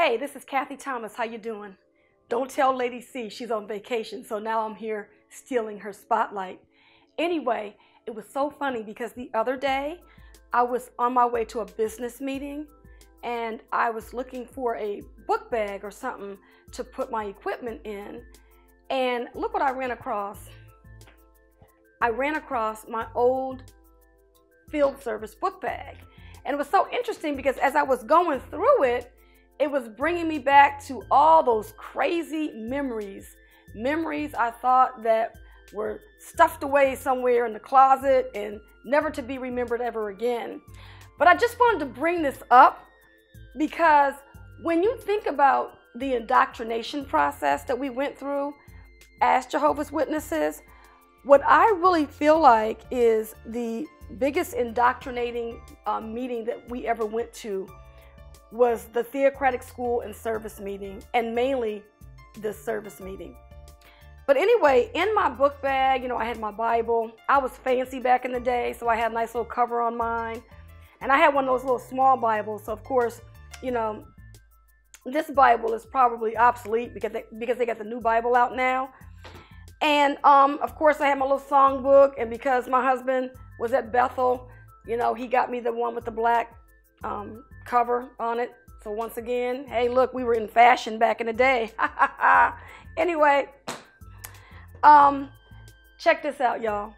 Hey, this is Kathy Thomas. How you doing? Don't tell Lady C, she's on vacation, so now I'm here stealing her spotlight. Anyway, it was so funny because the other day I was on my way to a business meeting and I was looking for a book bag or something to put my equipment in, and look what I ran across. I ran across my old field service book bag, and it was so interesting because as I was going through it, it was bringing me back to all those crazy memories I thought that were stuffed away somewhere in the closet and never to be remembered ever again. But I just wanted to bring this up because when you think about the indoctrination process that we went through as Jehovah's Witnesses, what I really feel like is the biggest indoctrinating meeting that we ever went to was the theocratic school and service meeting, and mainly this service meeting. But anyway, in my book bag, I had my Bible. I was fancy back in the day, so I had a nice little cover on mine. And I had one of those little small Bibles, so of course, this Bible is probably obsolete because they got the new Bible out now. And of course, I had my little song book, and because my husband was at Bethel, he got me the one with the black cover on it. So once again, hey, look, we were in fashion back in the day. Anyway, check this out, y'all.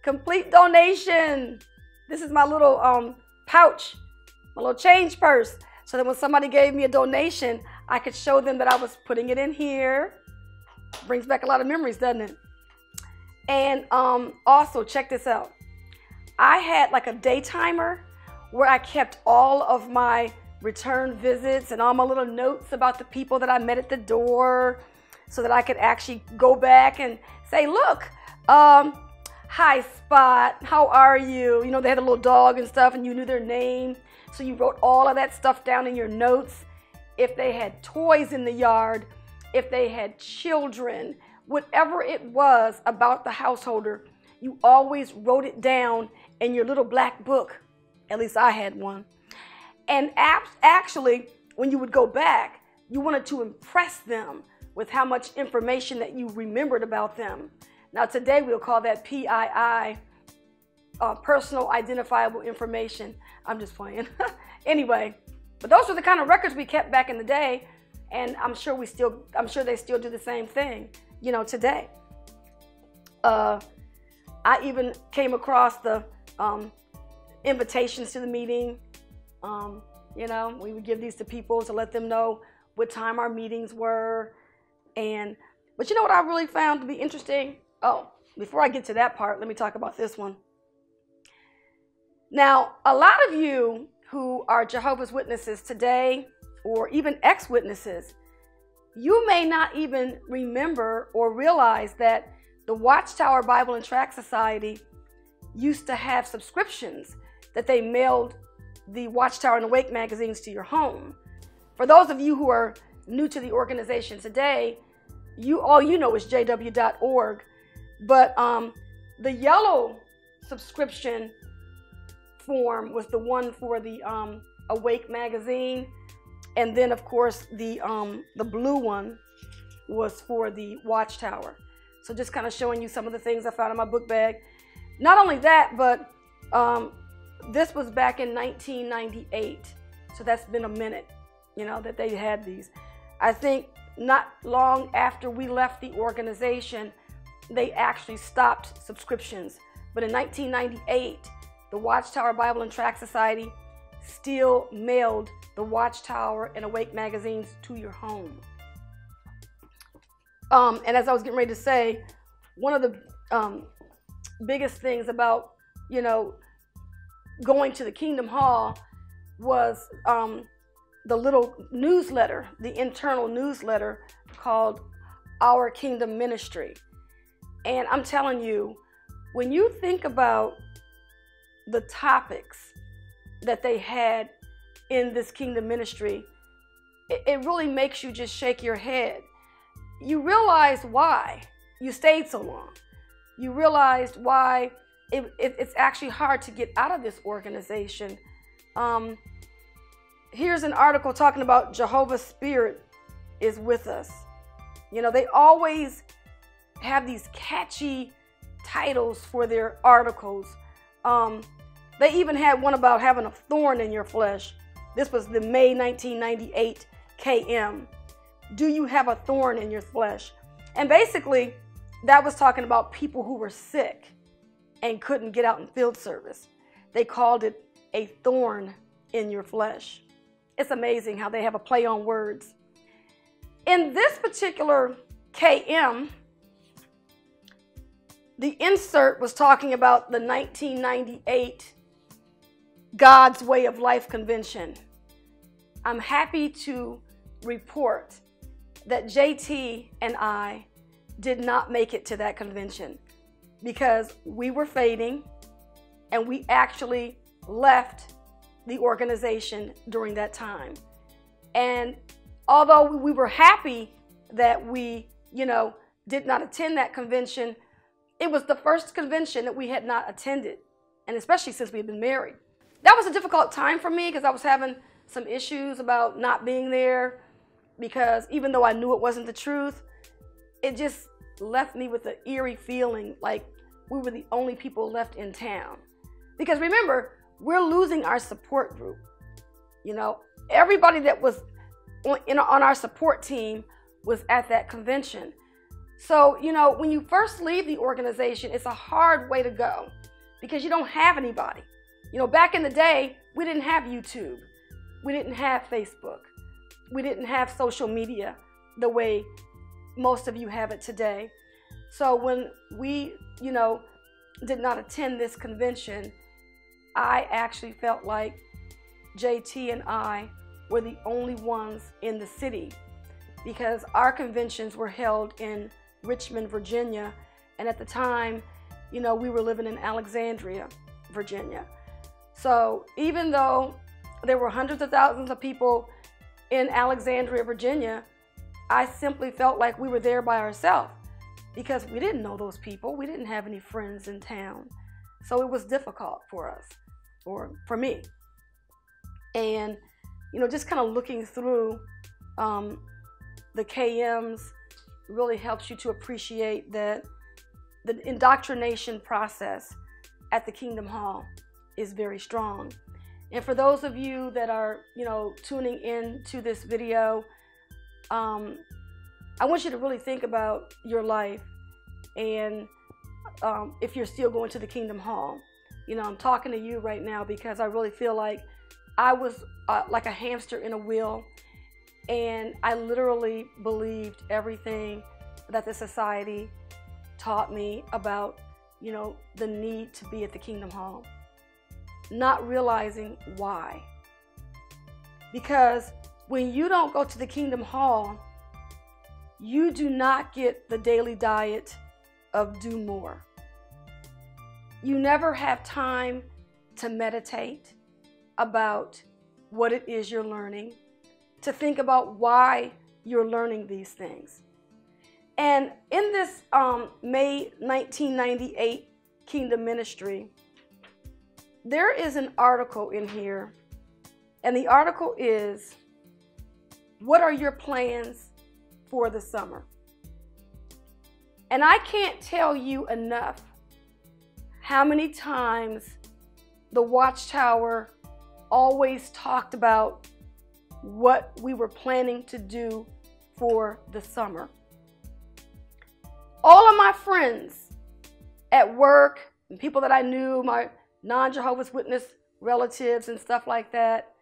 Complete donation. This is my little pouch, my little change purse, so that when somebody gave me a donation, I could show them that I was putting it in here. Brings back a lot of memories, doesn't it? And also, check this out. I had like a day timer where I kept all of my return visits and all my little notes about the people that I met at the door, so that I could actually go back and say, look, hi Spot, how are you? They had a little dog and stuff, and you knew their name, so you wrote all of that stuff down in your notes. If they had toys in the yard, if they had children, whatever it was about the householder, you always wrote it down in your little black book. At least I had one. And actually, when you would go back, you wanted to impress them with how much information that you remembered about them. Now today we'll call that PII, personal identifiable information. I'm just playing. Anyway, but those were the kind of records we kept back in the day, and I'm sure they still do the same thing, today. I even came across the invitations to the meeting. We would give these to people to let them know what time our meetings were. But you know what I really found to be interesting? Oh, before I get to that part, let me talk about this one. Now, a lot of you who are Jehovah's Witnesses today, or even ex-witnesses, you may not even remember or realize that the Watchtower Bible and Tract Society used to have subscriptions that they mailed the Watchtower and Awake magazines to your home. For those of you who are new to the organization today, all you know is JW.org, but the yellow subscription form was the one for the Awake magazine, and then of course the blue one was for the Watchtower. So just kind of showing you some of the things I found in my book bag. Not only that, but this was back in 1998, so that's been a minute, that they had these. I think not long after we left the organization, they actually stopped subscriptions. But in 1998, the Watchtower Bible and Tract Society still mailed the Watchtower and Awake magazines to your home. And as I was getting ready to say, one of the biggest things about, going to the Kingdom Hall was the little newsletter, the internal newsletter called Our Kingdom Ministry. And I'm telling you, when you think about the topics that they had in this Kingdom Ministry, it really makes you just shake your head. You realize why you stayed so long. You realized why it's actually hard to get out of this organization. here's an article talking about Jehovah's Spirit is with us. You know, they always have these catchy titles for their articles. They even had one about having a thorn in your flesh. This was the May 1998 KM. Do you have a thorn in your flesh? And basically, that was talking about people who were sick and couldn't get out in field service. They called it a thorn in your flesh. It's amazing how they have a play on words. In this particular KM, the insert was talking about the 1998 God's Way of Life Convention. I'm happy to report that JT and I did not make it to that convention because we were fading and we actually left the organization during that time. And although we were happy that we, did not attend that convention, it was the first convention that we had not attended, and especially since we had been married. That was a difficult time for me because I was having some issues about not being there, because even though I knew it wasn't the truth, it just left me with an eerie feeling like we were the only people left in town. Because remember, we're losing our support group. Everybody that was on our support team was at that convention. So, when you first leave the organization, it's a hard way to go because you don't have anybody. Back in the day, we didn't have YouTube. We didn't have Facebook. We didn't have social media the way most of you have it today. So when we, did not attend this convention, I actually felt like JT and I were the only ones in the city because our conventions were held in Richmond, Virginia. And at the time, we were living in Alexandria, Virginia. So even though there were hundreds of thousands of people in Alexandria, Virginia, I simply felt like we were there by ourselves because we didn't know those people. We didn't have any friends in town. So it was difficult for us, or for me. And, just kind of looking through the KMs really helps you to appreciate that the indoctrination process at the Kingdom Hall is very strong. And for those of you that are, tuning in to this video, I want you to really think about your life and if you're still going to the Kingdom Hall. I'm talking to you right now because I really feel like I was like a hamster in a wheel, and I literally believed everything that the society taught me about, the need to be at the Kingdom Hall, not realizing why. Because when you don't go to the Kingdom Hall, you do not get the daily diet of do more. You never have time to meditate about what it is you're learning, to think about why you're learning these things. And in this May 1998 Kingdom Ministry, there is an article in here, and the article is, what are your plans for the summer? And I can't tell you enough how many times the Watchtower always talked about what we were planning to do for the summer. All of my friends at work and people that I knew, my non-Jehovah's Witness relatives and stuff like that,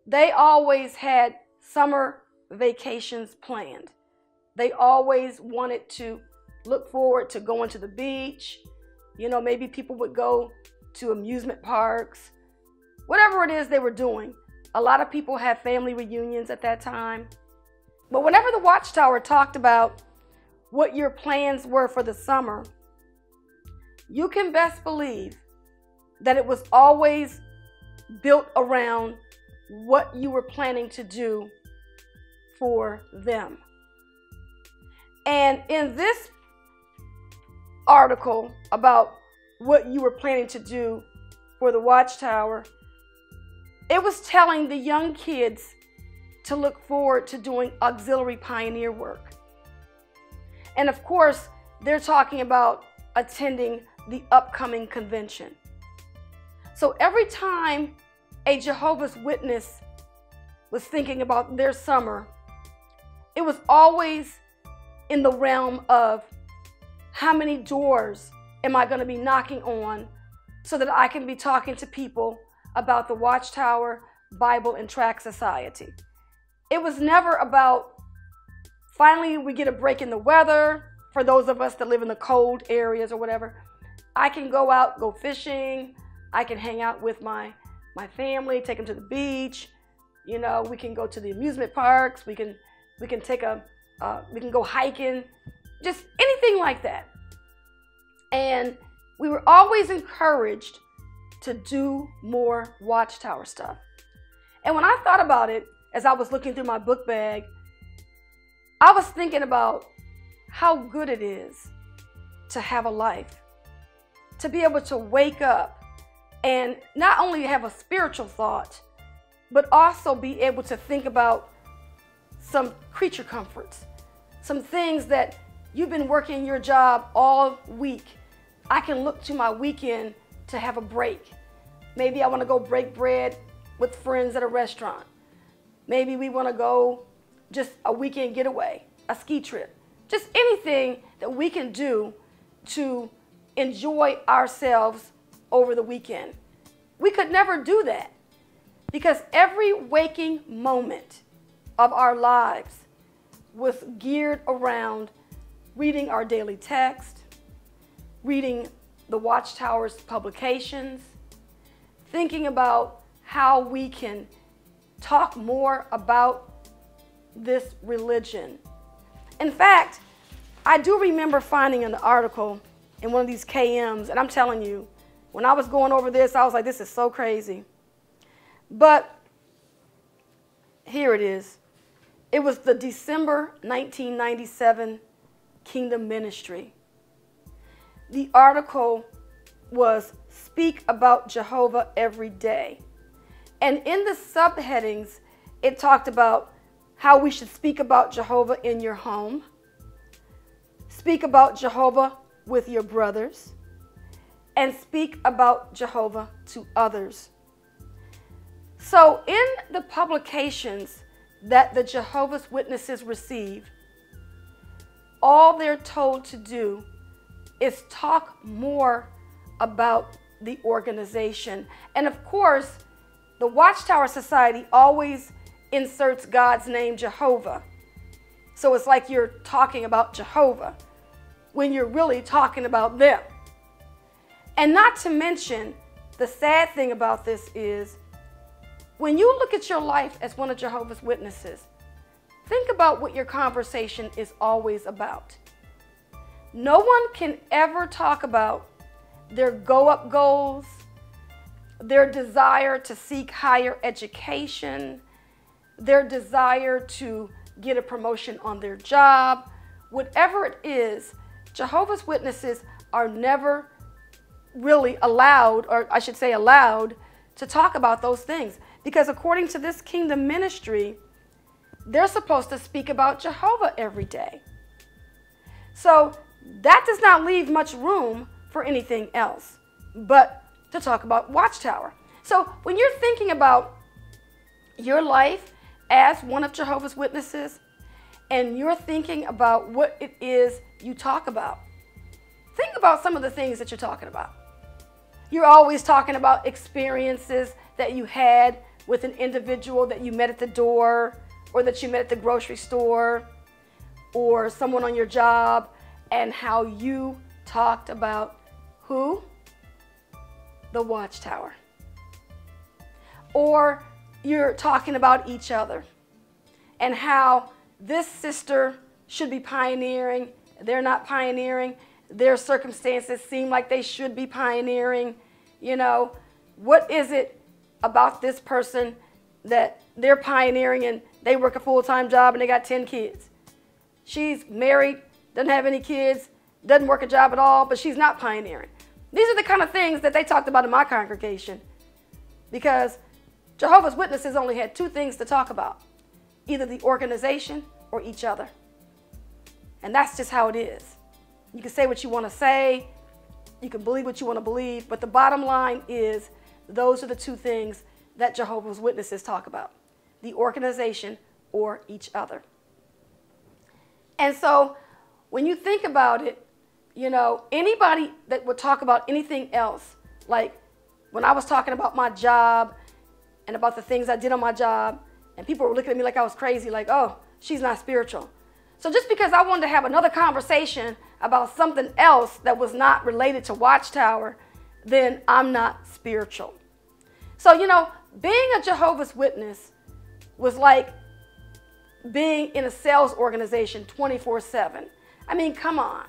they always had summer vacations planned. They always wanted to look forward to going to the beach. Maybe people would go to amusement parks, whatever it is they were doing. A lot of people had family reunions at that time. But whenever the Watchtower talked about what your plans were for the summer, you can best believe that it was always built around what you were planning to do for them. And in this article about what you were planning to do for the Watchtower, It was telling the young kids to look forward to doing auxiliary pioneer work. And of course, they're talking about attending the upcoming convention. So every time a Jehovah's Witness was thinking about their summer, it was always in the realm of how many doors am I going to be knocking on so that I can be talking to people about the Watchtower, Bible, and Tract Society. It was never about finally we get a break in the weather for those of us that live in the cold areas or whatever. I can go out, go fishing. I can hang out with my family, take them to the beach. You know, we can go to the amusement parks. We can go hiking, just anything like that. And we were always encouraged to do more Watchtower stuff. And when I thought about it, as I was looking through my book bag, I was thinking about how good it is to have a life, to be able to wake up and not only have a spiritual thought, but also be able to think about some creature comforts, some things that you've been working your job all week. I can look to my weekend to have a break. Maybe I want to go break bread with friends at a restaurant. Maybe we want to go just a weekend getaway, a ski trip, just anything that we can do to enjoy ourselves over the weekend. We could never do that because every waking moment of our lives was geared around reading our daily text, reading the Watchtower's publications, thinking about how we can talk more about this religion. In fact, I do remember finding an article in one of these KMs, and I'm telling you, when I was going over this, I was like, this is so crazy. But here it is. It was the December 1997 Kingdom Ministry. The article was Speak About Jehovah Every Day. And in the subheadings, it talked about how we should speak about Jehovah in your home, speak about Jehovah with your brothers, and speak about Jehovah to others. So in the publications that the Jehovah's Witnesses receive, all they're told to do is talk more about the organization. And of course, the Watchtower Society always inserts God's name, Jehovah. So it's like you're talking about Jehovah when you're really talking about them. And not to mention, the sad thing about this is, when you look at your life as one of Jehovah's Witnesses, think about what your conversation is always about. No one can ever talk about their go-up goals, their desire to seek higher education, their desire to get a promotion on their job. Whatever it is, Jehovah's Witnesses are never really allowed, or I should say allowed, to talk about those things. Because according to this Kingdom Ministry, they're supposed to speak about Jehovah every day. So that does not leave much room for anything else but to talk about Watchtower. So when you're thinking about your life as one of Jehovah's Witnesses, and you're thinking about what it is you talk about, think about some of the things that you're talking about. You're always talking about experiences that you had with an individual that you met at the door, or that you met at the grocery store, or someone on your job, and how you talked about who? The Watchtower. Or you're talking about each other and how this sister should be pioneering, they're not pioneering, their circumstances seem like they should be pioneering. You know, what is it about this person that they're pioneering and they work a full-time job and they got 10 kids? She's married, doesn't have any kids, doesn't work a job at all, but she's not pioneering. These are the kind of things that they talked about in my congregation, because Jehovah's Witnesses only had two things to talk about, either the organization or each other. And that's just how it is. You can say what you want to say, you can believe what you want to believe, but the bottom line is those are the two things that Jehovah's Witnesses talk about, the organization or each other. And so when you think about it, you know, anybody that would talk about anything else, like when I was talking about my job and about the things I did on my job, and people were looking at me like I was crazy, like, oh, she's not spiritual. So just because I wanted to have another conversation about something else that was not related to Watchtower, then I'm not spiritual. So, you know, being a Jehovah's Witness was like being in a sales organization 24/7. I mean, come on.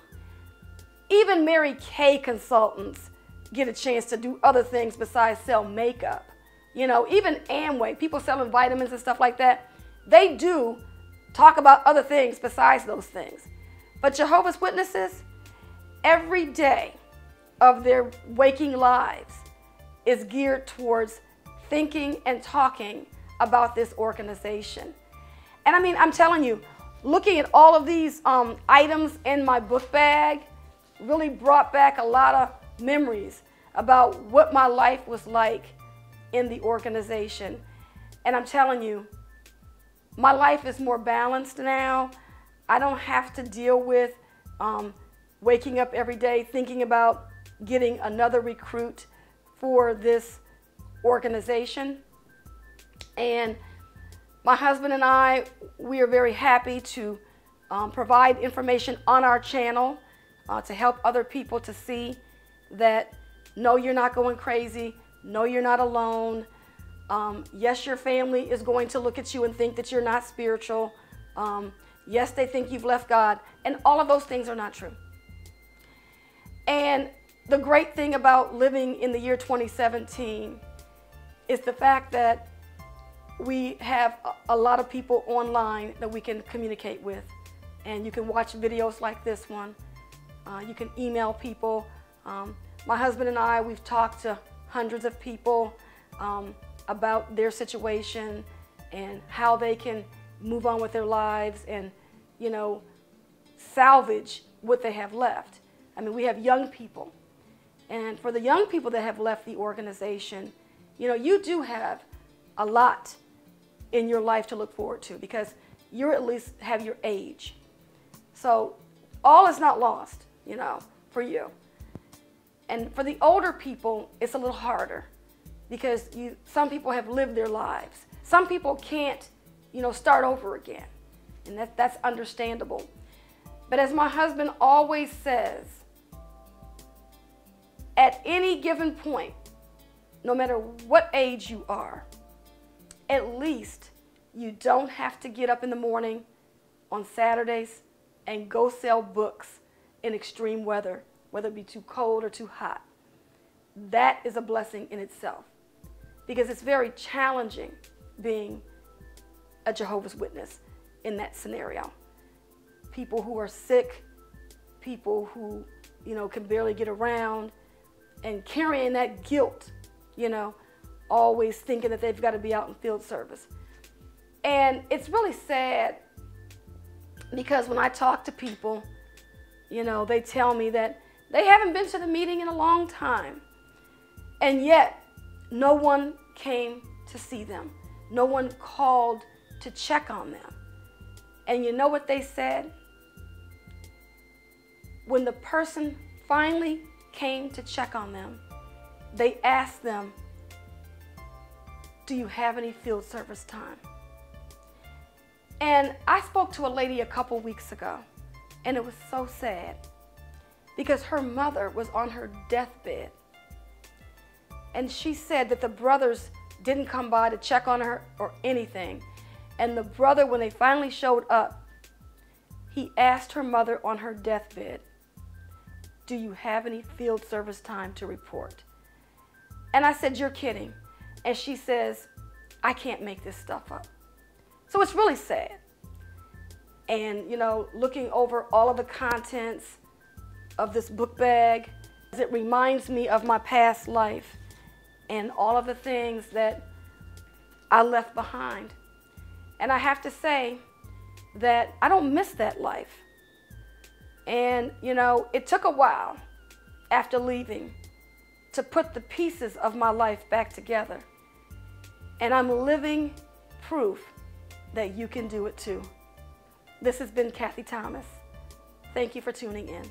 Even Mary Kay consultants get a chance to do other things besides sell makeup. You know, even Amway, people selling vitamins and stuff like that, they do talk about other things besides those things. But Jehovah's Witnesses, every day of their waking lives is geared towards thinking and talking about this organization. And I mean, I'm telling you, looking at all of these items in my book bag really brought back a lot of memories about what my life was like in the organization. And I'm telling you, my life is more balanced now. I don't have to deal with waking up every day thinking about getting another recruit for this organization. And my husband and I, we are very happy to provide information on our channel to help other people to see that no, you're not going crazy. No, you're not alone. Yes, your family is going to look at you and think that you're not spiritual. Yes, they think you've left God. And all of those things are not true. And the great thing about living in the year 2017 is the fact that we have a lot of people online that we can communicate with. And you can watch videos like this one. You can email people. My husband and I, we've talked to hundreds of people about their situation and how they can move on with their lives and, you know, salvage what they have left. I mean, we have young people. And for the young people that have left the organization, you know, you do have a lot in your life to look forward to because you at least have your age. So all is not lost, you know, for you. And for the older people, it's a little harder because some people have lived their lives. Some people can't, you know, start over again. And that's understandable. But as my husband always says, at any given point, no matter what age you are, at least you don't have to get up in the morning on Saturdays and go sell books in extreme weather, whether it be too cold or too hot. That is a blessing in itself because it's very challenging being a Jehovah's Witness in that scenario. People who are sick, people who, you know, can barely get around and carrying that guilt, you know, always thinking that they've got to be out in field service. And it's really sad because when I talk to people, you know, they tell me that they haven't been to the meeting in a long time. And yet, no one came to see them. No one called to check on them. And you know what they said? When the person finally came to check on them, they asked them, do you have any field service time? And I spoke to a lady a couple weeks ago, and it was so sad because her mother was on her deathbed. And she said that the brothers didn't come by to check on her or anything. And the brother, when they finally showed up, he asked her mother on her deathbed, do you have any field service time to report? And I said, you're kidding. And she says, I can't make this stuff up. So it's really sad. And, you know, looking over all of the contents of this book bag, it reminds me of my past life and all of the things that I left behind. And I have to say that I don't miss that life. And, you know, it took a while after leaving to put the pieces of my life back together. And I'm living proof that you can do it too. This has been Kathy Thomas. Thank you for tuning in.